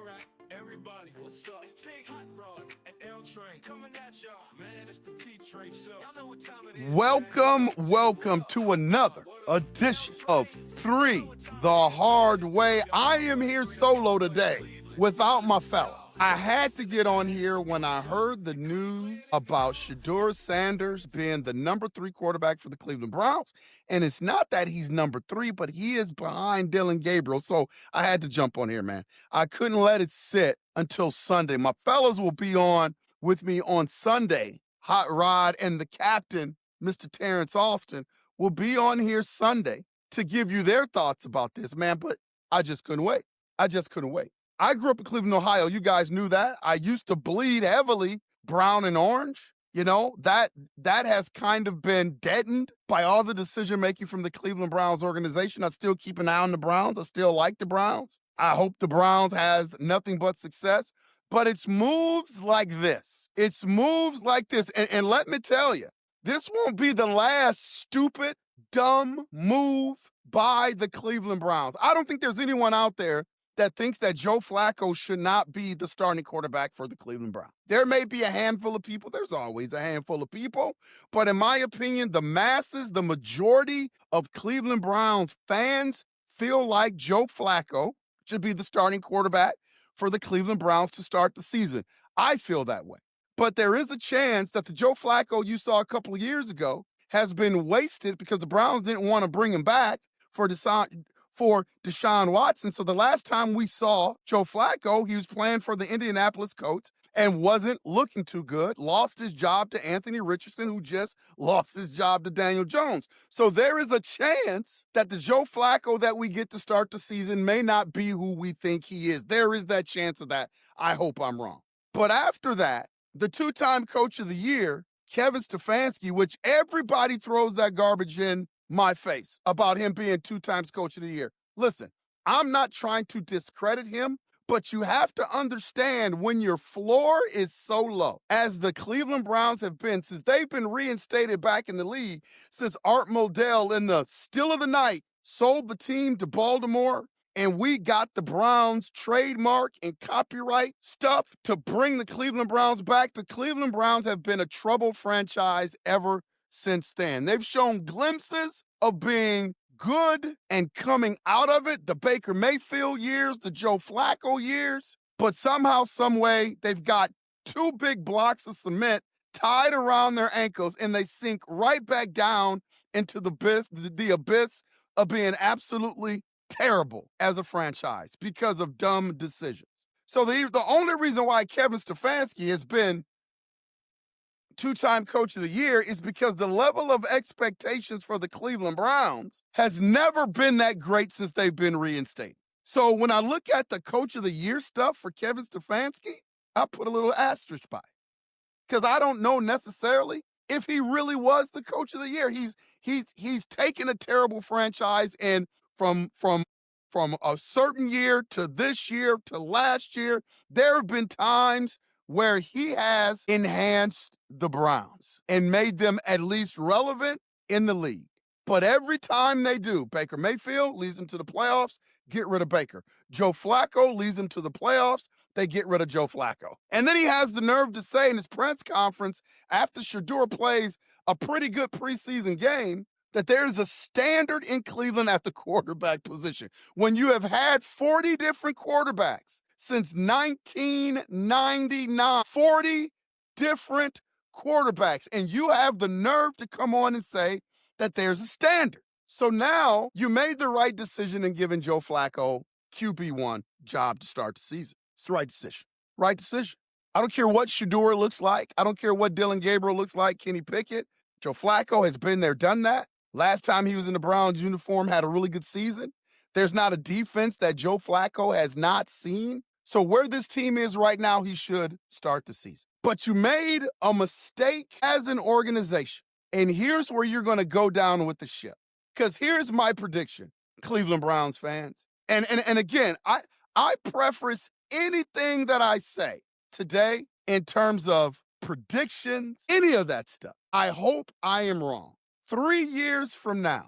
Alright, everybody, what's up? It's Big Hot Rod and L Train coming at y'all. Man, it's the T-Train show. Y'all know what time it is. Welcome to another edition of 3 the Hard Way. I am here solo today without my fellas. I had to get on here when I heard the news about Shedeur Sanders being the number 3 quarterback for the Cleveland Browns. And it's not that he's number 3, but he is behind Dillon Gabriel. So I had to jump on here, man. I couldn't let it sit until Sunday. My fellas will be on with me on Sunday. Hot Rod and the captain, Mr. Terrence Austin, will be on here Sunday to give you their thoughts about this, man. But I just couldn't wait. I grew up in Cleveland, Ohio. You guys knew that. I used to bleed heavily brown and orange. You know, that has kind of been deadened by all the decision-making from the Cleveland Browns organization. I still keep an eye on the Browns. I still like the Browns. I hope the Browns has nothing but success. But it's moves like this. And let me tell you, this won't be the last stupid, dumb move by the Cleveland Browns. I don't think there's anyone out there that thinks that Joe Flacco should not be the starting quarterback for the Cleveland Browns. There may be a handful of people. There's always a handful of people. But in my opinion, the masses, the majority of Cleveland Browns fans feel like Joe Flacco should be the starting quarterback for the Cleveland Browns to start the season. I feel that way. But there is a chance that the Joe Flacco you saw a couple of years ago has been wasted because the Browns didn't want to bring him back for Deshaun Watson. So the last time we saw Joe Flacco, he was playing for the Indianapolis Colts and wasn't looking too good, lost his job to Anthony Richardson, who just lost his job to Daniel Jones. So there is a chance that the Joe Flacco that we get to start the season may not be who we think he is. There is that chance of that. I hope I'm wrong. But after that, the 2-time coach of the year, Kevin Stefanski, which everybody throws that garbage in my face about him being 2 times coach of the year. Listen, I'm not trying to discredit him, but you have to understand when your floor is so low, as the Cleveland Browns have been since they've been reinstated back in the league, since Art Modell in the still of the night sold the team to Baltimore, and we got the Browns trademark and copyright stuff to bring the Cleveland Browns back. The Cleveland Browns have been a troubled franchise ever since then. They've shown glimpses of being good and coming out of it, the Baker Mayfield years, the Joe Flacco years, but somehow, some way, they've got 2 big blocks of cement tied around their ankles, and they sink right back down into the abyss of being absolutely terrible as a franchise because of dumb decisions. So the only reason why Kevin Stefanski has been 2-time coach of the year is because the level of expectations for the Cleveland Browns has never been that great since they've been reinstated. So when I look at the coach of the year stuff for Kevin Stefanski, I put a little asterisk by it because I don't know necessarily if he really was the coach of the year. He's taken a terrible franchise, and from a certain year to this year to last year, there have been times where he has enhanced the Browns and made them at least relevant in the league. But every time they do, Baker Mayfield leads them to the playoffs, get rid of Baker. Joe Flacco leads them to the playoffs, they get rid of Joe Flacco. And then he has the nerve to say in his press conference after Shedeur plays a pretty good preseason game that there's a standard in Cleveland at the quarterback position. When you have had 40 different quarterbacks since 1999, 40 different quarterbacks, and you have the nerve to come on and say that there's a standard. So now you made the right decision in giving Joe Flacco QB1 job to start the season. It's the right decision. Right decision. I don't care what Shedeur looks like. I don't care what Dillon Gabriel looks like, Kenny Pickett. Joe Flacco has been there, done that. Last time he was in the Browns uniform, had a really good season. There's not a defense that Joe Flacco has not seen. So where this team is right now, he should start the season. But you made a mistake as an organization. And here's where you're going to go down with the ship. Because here's my prediction, Cleveland Browns fans. And again, I preface anything that I say today in terms of predictions, any of that stuff. I hope I am wrong. 3 years from now,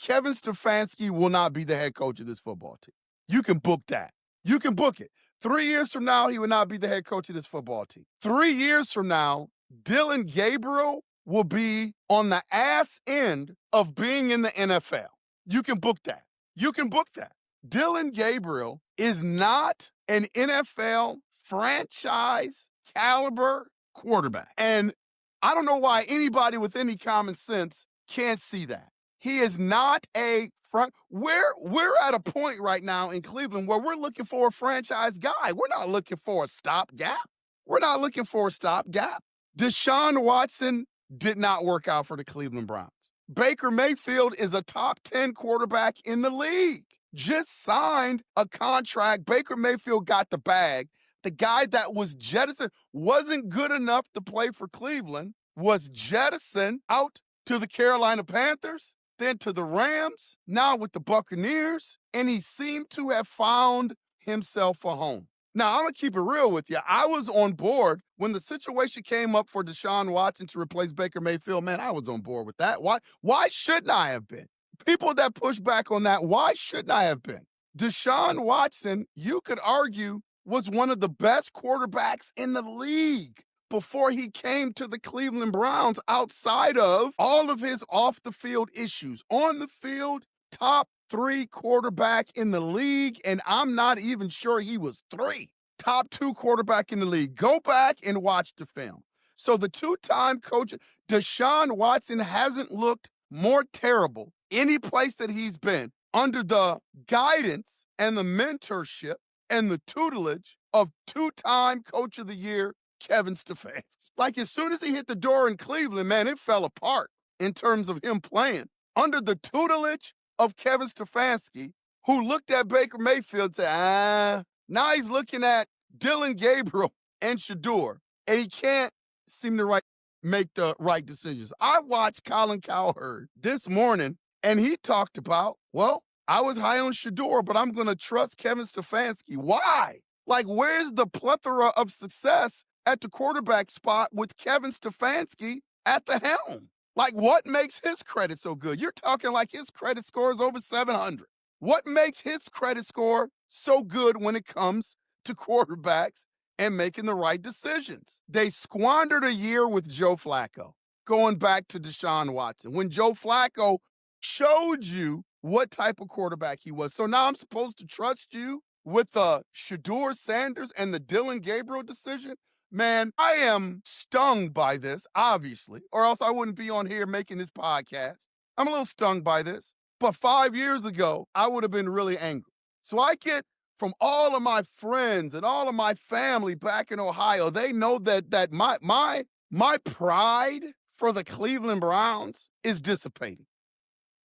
Kevin Stefanski will not be the head coach of this football team. You can book that. You can book it. 3 years from now, he would not be the head coach of this football team. 3 years from now, Dillon Gabriel will be on the ass end of being in the NFL. You can book that. You can book that. Dillon Gabriel is not an NFL franchise caliber quarterback. And I don't know why anybody with any common sense can't see that. He is not a front. We're at a point right now in Cleveland where we're looking for a franchise guy. We're not looking for a stopgap. We're not looking for a stopgap. Deshaun Watson did not work out for the Cleveland Browns. Baker Mayfield is a top 10 quarterback in the league. Just signed a contract. Baker Mayfield got the bag. The guy that was jettisoned wasn't good enough to play for Cleveland, was jettisoned out to the Carolina Panthers, then to the Rams, now with the Buccaneers, and he seemed to have found himself a home. Now, I'm going to keep it real with you. I was on board when the situation came up for Deshaun Watson to replace Baker Mayfield. Man, I was on board with that. Why shouldn't I have been? People that push back on that, why shouldn't I have been? Deshaun Watson, you could argue, was one of the best quarterbacks in the league before he came to the Cleveland Browns outside of all of his off-the-field issues. On the field, top 3 quarterback in the league, and I'm not even sure he was 3. Top 2 quarterback in the league. Go back and watch the film. So the 2-time coach, Deshaun Watson, hasn't looked more terrible any place that he's been under the guidance and the mentorship and the tutelage of 2-time Coach of the Year, Kevin Stefanski. Like, as soon as he hit the door in Cleveland, man, it fell apart in terms of him playing. Under the tutelage of Kevin Stefanski, who looked at Baker Mayfield and said, now he's looking at Dillon Gabriel and Shedeur, and he can't seem to make the right decisions. I watched Colin Cowherd this morning, and he talked about, well, I was high on Shedeur, but I'm going to trust Kevin Stefanski. Why? Like, where's the plethora of success at the quarterback spot with Kevin Stefanski at the helm? Like, what makes his credit so good? You're talking like his credit score is over 700. What makes his credit score so good when it comes to quarterbacks and making the right decisions? They squandered a year with Joe Flacco, going back to Deshaun Watson, when Joe Flacco showed you what type of quarterback he was. So now I'm supposed to trust you with the Shedeur Sanders and the Dillon Gabriel decision? Man, I am stung by this, obviously, or else I wouldn't be on here making this podcast. I'm a little stung by this. But 5 years ago, I would have been really angry. So I get from all of my friends and all of my family back in Ohio, they know that my pride for the Cleveland Browns is dissipating.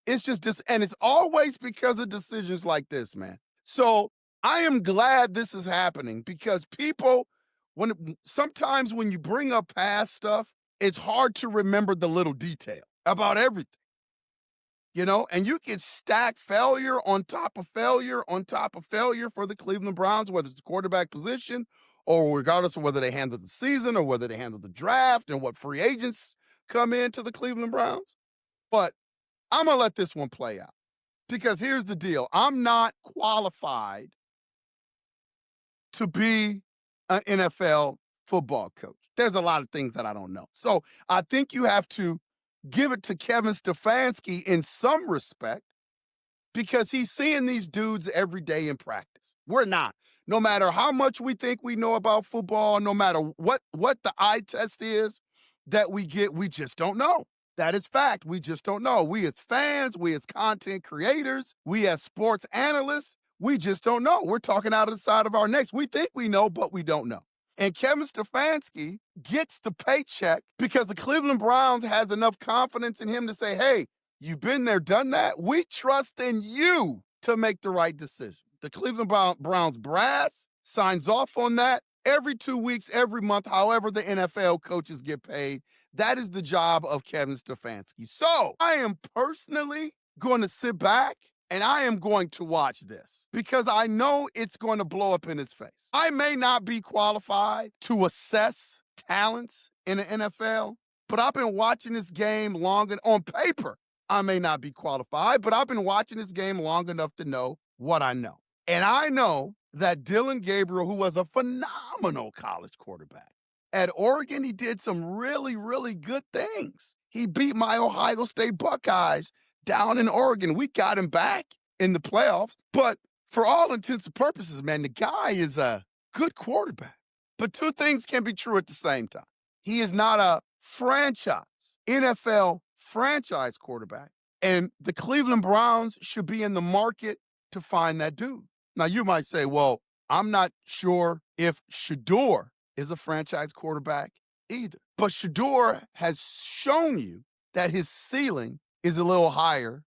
It's just and it's always because of decisions like this, man. So I am glad this is happening because people, sometimes when you bring up past stuff, it's hard to remember the little detail about everything. You know, and you can stack failure on top of failure on top of failure for the Cleveland Browns, whether it's the quarterback position or regardless of whether they handle the season or whether they handle the draft and what free agents come into the Cleveland Browns. But I'm going to let this one play out because here's the deal. I'm not qualified to be an NFL football coach. There's a lot of things that I don't know. So I think you have to give it to Kevin Stefanski in some respect because he's seeing these dudes every day in practice. We're not. No matter how much we think we know about football, no matter what the eye test is that we get, we just don't know. That is fact. We just don't know. We as fans, we as content creators, we as sports analysts, we just don't know. We're talking out of the side of our necks. We think we know, but we don't know. And Kevin Stefanski gets the paycheck because the Cleveland Browns has enough confidence in him to say, hey, you've been there, done that. We trust in you to make the right decision. The Cleveland Browns brass signs off on that every 2 weeks, every month, however the NFL coaches get paid. That is the job of Kevin Stefanski. So I am personally going to sit back and I am going to watch this because I know it's going to blow up in his face. I may not be qualified to assess talents in the NFL, but I've been watching this game long enough. On paper, I may not be qualified, but I've been watching this game long enough to know what I know. And I know that Dillon Gabriel, who was a phenomenal college quarterback, at Oregon, he did some really, really good things. He beat my Ohio State Buckeyes down in Oregon. We got him back in the playoffs. But for all intents and purposes, man, the guy is a good quarterback. But two things can be true at the same time. He is not a NFL franchise quarterback. And the Cleveland Browns should be in the market to find that dude. Now, you might say, well, I'm not sure if Shedeur is a franchise quarterback either. But Shedeur has shown you that his ceiling is a little higher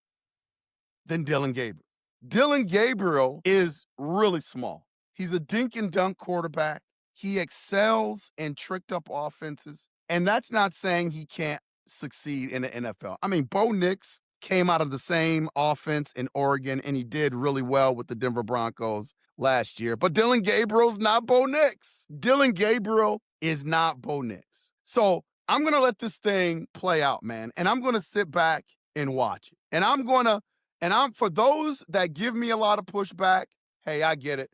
than Dillon Gabriel. Dillon Gabriel is really small. He's a dink and dunk quarterback. He excels in tricked up offenses. And that's not saying he can't succeed in the NFL. I mean, Bo Nix came out of the same offense in Oregon, and he did really well with the Denver Broncos last year. But Dillon Gabriel's not Bo Nix. Dillon Gabriel is not Bo Nix. So I'm going to let this thing play out, man. And I'm going to sit back and watch it. And for those that give me a lot of pushback, hey, I get it.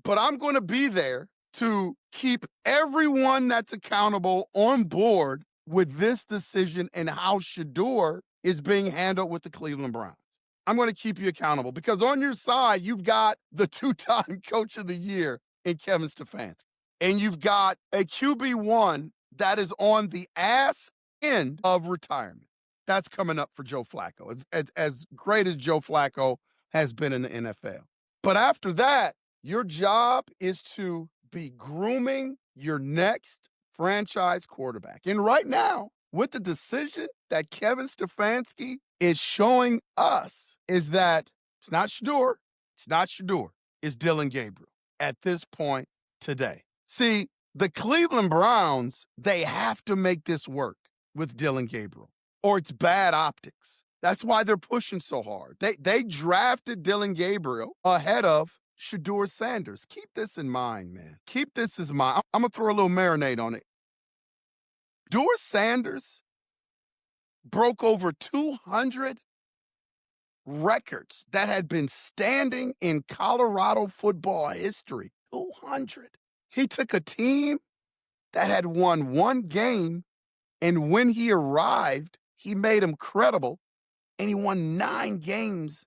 But I'm going to be there to keep everyone that's accountable on board with this decision and how Shedeur is being handled with the Cleveland Browns. I'm going to keep you accountable because on your side, you've got the two-time coach of the year in Kevin Stefanski. And you've got a QB1 that is on the ass end of retirement. That's coming up for Joe Flacco, as great as Joe Flacco has been in the NFL. But after that, your job is to be grooming your next franchise quarterback. And right now, with the decision that Kevin Stefanski is showing us, is that it's not Shedeur, it's Dillon Gabriel at this point today. See, the Cleveland Browns, they have to make this work with Dillon Gabriel, or it's bad optics. That's why they're pushing so hard. They drafted Dillon Gabriel ahead of Shedeur Sanders. Keep this in mind, man. Keep this in mind. I'm going to throw a little marinade on it. Shedeur Sanders broke over 200 records that had been standing in Colorado football history. 200. He took a team that had won one game, and when he arrived, he made him credible, and he won 9 games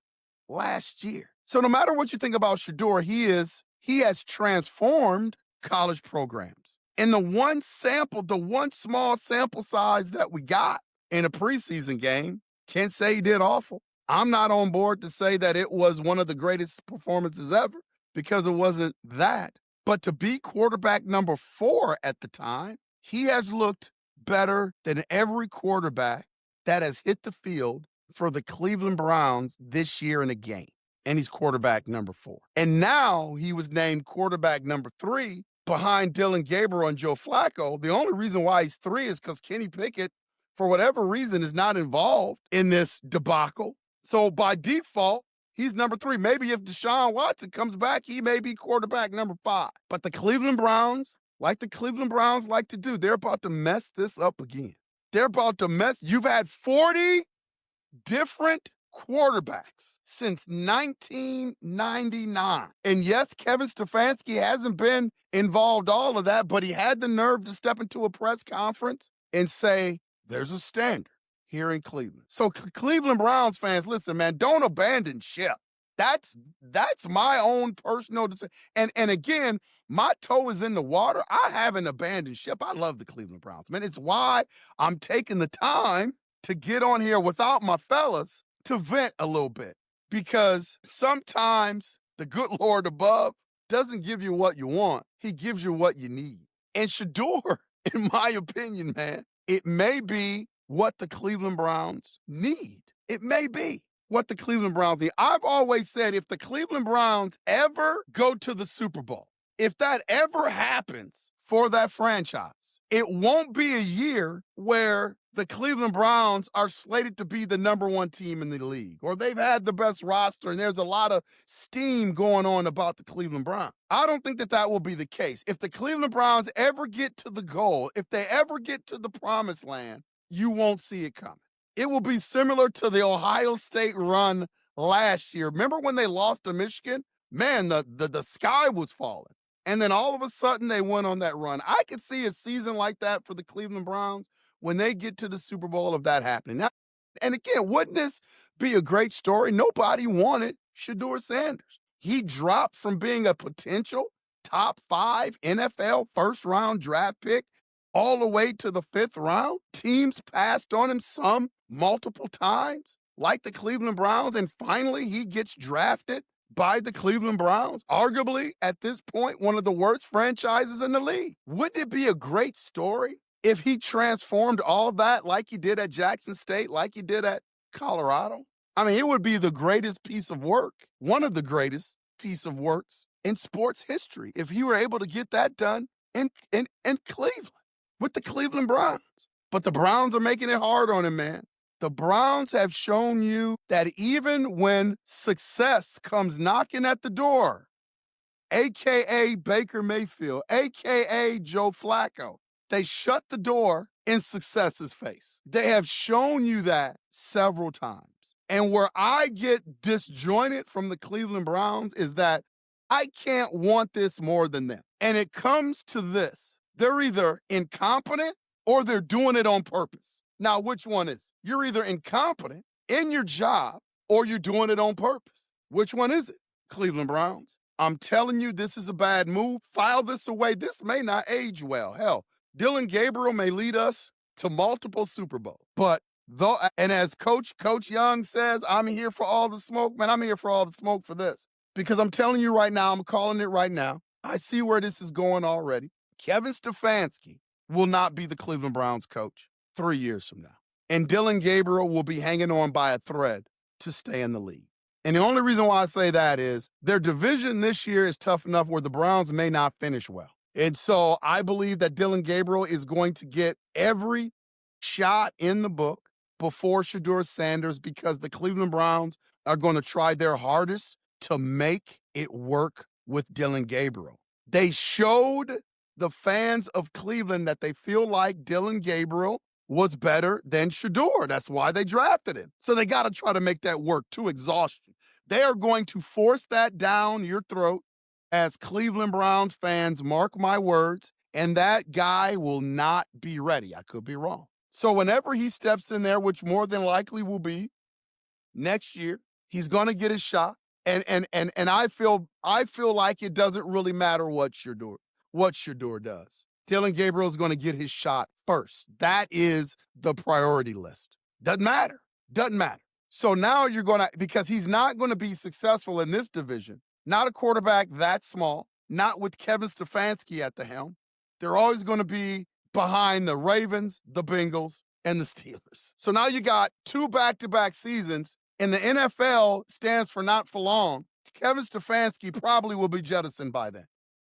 last year. So no matter what you think about Shedeur, he has transformed college programs. And the one small sample size that we got in a preseason game, can't say he did awful. I'm not on board to say that it was one of the greatest performances ever because it wasn't that. But to be quarterback number 4 at the time, he has looked better than every quarterback that has hit the field for the Cleveland Browns this year in a game. And he's quarterback number 4. And now he was named quarterback number 3 behind Dillon Gabriel and Joe Flacco. The only reason why he's 3 is because Kenny Pickett, for whatever reason, is not involved in this debacle. So by default, he's number 3. Maybe if Deshaun Watson comes back, he may be quarterback number 5. But the Cleveland Browns, like to do, they're about to mess this up again. You've had 40 different quarterbacks since 1999. And yes, Kevin Stefanski hasn't been involved all of that, but he had the nerve to step into a press conference and say, there's a standard here in Cleveland. So Cleveland Browns fans, listen, man, don't abandon ship. That's my own personal decision. And again, my toe is in the water. I haven't abandoned ship. I love the Cleveland Browns, man. It's why I'm taking the time to get on here without my fellas to vent a little bit, because sometimes the good Lord above doesn't give you what you want. He gives you what you need. And Shedeur, in my opinion, man, it may be what the Cleveland Browns need. It may be what the Cleveland Browns need. I've always said if the Cleveland Browns ever go to the Super Bowl, if that ever happens for that franchise, it won't be a year where the Cleveland Browns are slated to be the number 1 team in the league, or they've had the best roster and there's a lot of steam going on about the Cleveland Browns. I don't think that will be the case. If the Cleveland Browns ever get to the goal, if they ever get to the promised land, you won't see it coming. It will be similar to the Ohio State run last year. Remember when they lost to Michigan? man, the sky was falling. And then all of a sudden they went on that run. I could see a season like that for the Cleveland Browns when they get to the Super Bowl of that happening. Now, and again, wouldn't this be a great story? Nobody wanted Shedeur Sanders. He dropped from being a potential top 5 NFL first-round draft pick all the way to the 5th round. Teams passed on him some multiple times, like the Cleveland Browns, and finally he gets drafted by the Cleveland Browns, arguably at this point one of the worst franchises in the league. Wouldn't it be a great story if he transformed all that like he did at Jackson State, like he did at Colorado? I mean, it would be the greatest piece of work, one of the greatest piece of works in sports history if he were able to get that done in Cleveland with the Cleveland Browns. But the Browns are making it hard on him, man. The Browns have shown you that even when success comes knocking at the door, a.k.a. Baker Mayfield, a.k.a. Joe Flacco, they shut the door in success's face. They have shown you that several times. And where I get disjointed from the Cleveland Browns is that I can't want this more than them. And it comes to this. They're either incompetent or they're doing it on purpose. Now, which one is it? You're either incompetent in your job or you're doing it on purpose. Which one is it? Cleveland Browns. I'm telling you, this is a bad move. File this away. This may not age well. Hell, Dillon Gabriel may lead us to multiple Super Bowls. But though, and as Coach Young says, I'm here for all the smoke. Man, I'm here for all the smoke for this. Because I'm telling you right now, I'm calling it right now. I see where this is going already. Kevin Stefanski will not be the Cleveland Browns coach 3 years from now. And Dillon Gabriel will be hanging on by a thread to stay in the league. And the only reason why I say that is their division this year is tough enough where the Browns may not finish well. And so I believe that Dillon Gabriel is going to get every shot in the book before Shedeur Sanders because the Cleveland Browns are going to try their hardest to make it work with Dillon Gabriel. They showed the fans of Cleveland that they feel like Dillon Gabriel was better than Shedeur. That's why they drafted him. So they got to try to make that work to exhaustion. They are going to force that down your throat as Cleveland Browns fans, mark my words, and that guy will not be ready. I could be wrong. So whenever he steps in there, which more than likely will be next year, he's going to get his shot. And I feel like it doesn't really matter what Shedeur does. Dillon Gabriel is going to get his shot first. That is the priority list. Doesn't matter. So now you're going to, because he's not going to be successful in this division, not a quarterback that small, not with Kevin Stefanski at the helm. They're always going to be behind the Ravens, the Bengals, and the Steelers. So now you got 2 back-to-back seasons, and the NFL stands for not for long. Kevin Stefanski probably will be jettisoned by then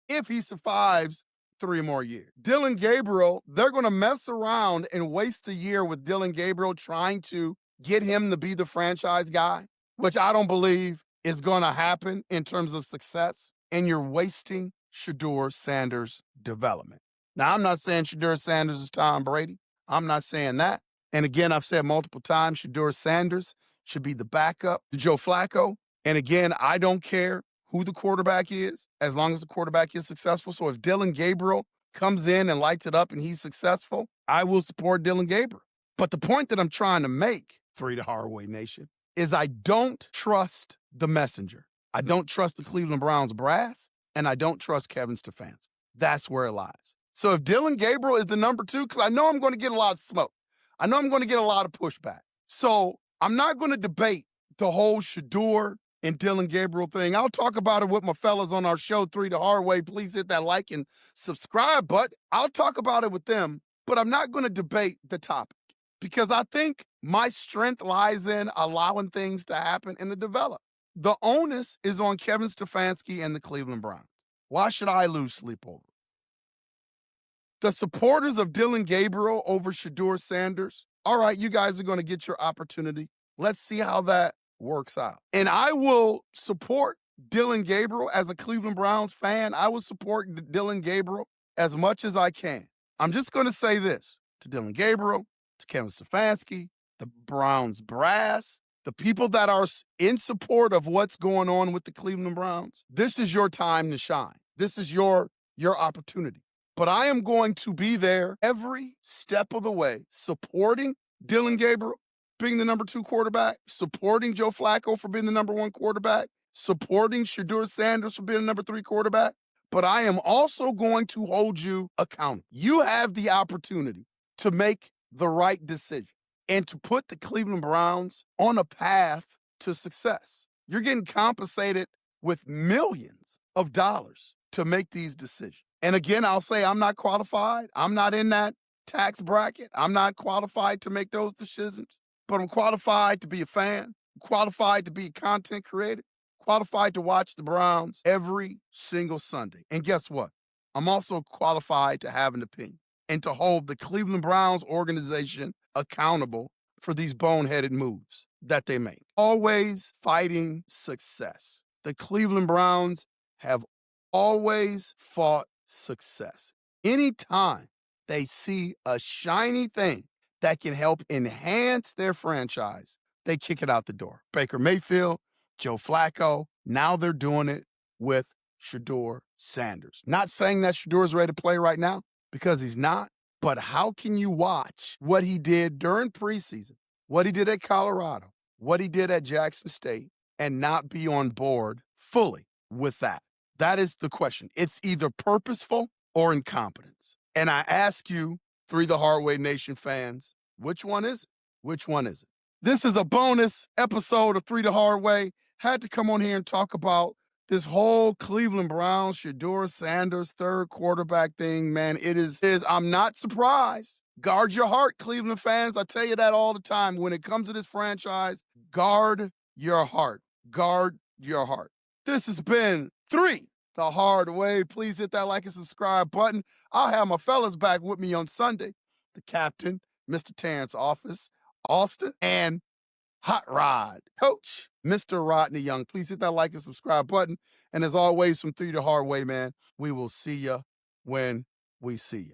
if he survives 3 more years. Dillon Gabriel, they're going to mess around and waste a year with Dillon Gabriel trying to get him to be the franchise guy, which I don't believe is going to happen in terms of success, and you're wasting Shedeur Sanders' development. Now, I'm not saying Shedeur Sanders is Tom Brady. I'm not saying that. And again, I've said multiple times, Shedeur Sanders should be the backup to Joe Flacco. And again, I don't care who the quarterback is, as long as the quarterback is successful. So if Dillon Gabriel comes in and lights it up and he's successful, I will support Dillon Gabriel. But the point that I'm trying to make, 3 to Hardaway Nation, is I don't trust the messenger. I don't trust the Cleveland Browns brass, and I don't trust Kevin Stefanski. That's where it lies. So if Dillon Gabriel is the number 2, because I know I'm going to get a lot of smoke. I know I'm going to get a lot of pushback. So I'm not going to debate the whole Shedeur and Dillon Gabriel thing. I'll talk about it with my fellas on our show, 3 to Hardaway. Please hit that like and subscribe button. I'll talk about it with them, but I'm not going to debate the topic because I think my strength lies in allowing things to happen and to develop. The onus is on Kevin Stefanski and the Cleveland Browns. Why should I lose sleep over it? The supporters of Dillon Gabriel over Shedeur Sanders, all right, you guys are going to get your opportunity. Let's see how that works out. And I will support Dillon Gabriel as a Cleveland Browns fan. I will support Dillon Gabriel as much as I can. I'm just going to say this to Dillon Gabriel, to Kevin Stefanski, the Browns brass. The people that are in support of what's going on with the Cleveland Browns, this is your time to shine. This is your opportunity. But I am going to be there every step of the way, supporting Dillon Gabriel being the number 2 quarterback, supporting Joe Flacco for being the number 1 quarterback, supporting Shedeur Sanders for being the number 3 quarterback. But I am also going to hold you accountable. You have the opportunity to make the right decision and to put the Cleveland Browns on a path to success. You're getting compensated with millions of dollars to make these decisions. And again, I'll say I'm not qualified. I'm not in that tax bracket. I'm not qualified to make those decisions, but I'm qualified to be a fan, qualified to be a content creator, qualified to watch the Browns every single Sunday. And guess what? I'm also qualified to have an opinion and to hold the Cleveland Browns organization accountable for these boneheaded moves that they make. Always fighting success. The Cleveland Browns have always fought success. Anytime they see a shiny thing that can help enhance their franchise, they kick it out the door. Baker Mayfield, Joe Flacco, now they're doing it with Shedeur Sanders. Not saying that Shedeur is ready to play right now, because he's not, but how can you watch what he did during preseason, what he did at Colorado, what he did at Jackson State, and not be on board fully with that? That is the question. It's either purposeful or incompetence. And I ask you, 3 The Hard Way Nation fans, which one is it? Which one is it? This is a bonus episode of 3 The Hard Way. Had to come on here and talk about this whole Cleveland Browns, Shedeur Sanders, 3rd quarterback thing, man. It is, I'm not surprised. Guard your heart, Cleveland fans. I tell you that all the time. When it comes to this franchise, guard your heart. Guard your heart. This has been 3 The Hard Way. Please hit that like and subscribe button. I'll have my fellas back with me on Sunday. The captain, Mr. Terrence Office, Austin, and Hot Rod Coach, Mr. Rodney Young. Please hit that like and subscribe button. And as always, from 3 The Hard Way, man, we will see you when we see you.